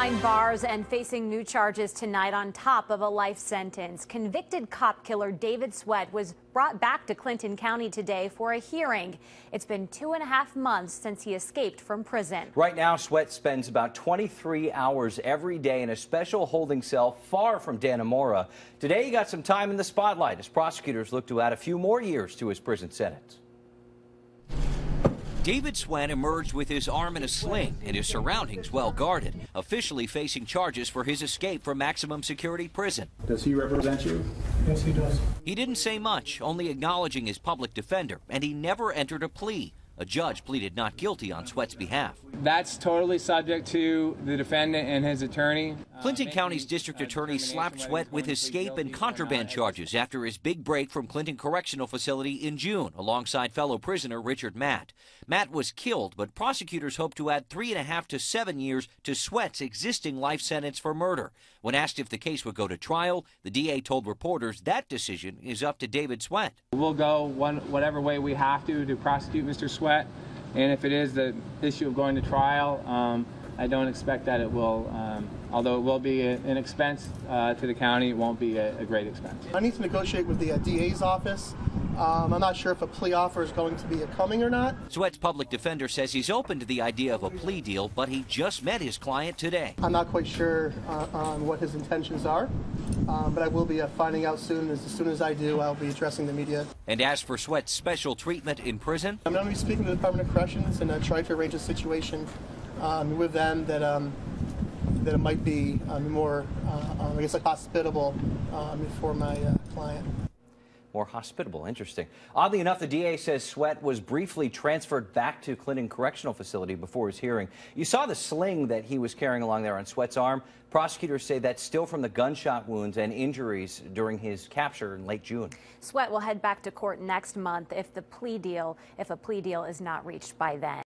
behind bars and facing new charges tonight on top of a life sentence. Convicted cop killer David Sweat was brought back to Clinton County today for a hearing. It's been 2.5 months since he escaped from prison. Right now, Sweat spends about 23 hours every day in a special holding cell far from Dannemora. Today, he got some time in the spotlight as prosecutors look to add a few more years to his prison sentence. David Sweat emerged with his arm in a sling and his surroundings well guarded, officially facing charges for his escape from maximum security prison. Does he represent you? Yes, he does. He didn't say much, only acknowledging his public defender, and he never entered a plea. A judge pleaded not guilty on Sweat's behalf. That's totally subject to the defendant and his attorney. Clinton County's district attorney slapped Sweat with escape and contraband charges after his big break from Clinton Correctional Facility in June, alongside fellow prisoner Richard Matt. Matt was killed, but prosecutors hope to add 3.5 to 7 years to Sweat's existing life sentence for murder. When asked if the case would go to trial, the DA told reporters that decision is up to David Sweat. We'll go whatever way we have to prosecute Mr. Sweat, and if it is the issue of going to trial, I don't expect that it will, although it will be an expense to the county, it won't be a great expense. I need to negotiate with the DA's office. I'm not sure if a plea offer is going to be coming or not. Sweat's public defender says he's open to the idea of a plea deal, but he just met his client today. I'm not quite sure on what his intentions are, but I will be finding out soon. As soon as I do, I'll be addressing the media. And as for Sweat's special treatment in prison, I'm going to be speaking to the Department of Corrections and trying to arrange a situation with them that it might be more, I guess, like hospitable for my client. More hospitable, interesting. Oddly enough, the DA says Sweat was briefly transferred back to Clinton Correctional Facility before his hearing. You saw the sling that he was carrying along there on Sweat's arm. Prosecutors say that's still from the gunshot wounds and injuries during his capture in late June. Sweat will head back to court next month if a plea deal is not reached by then.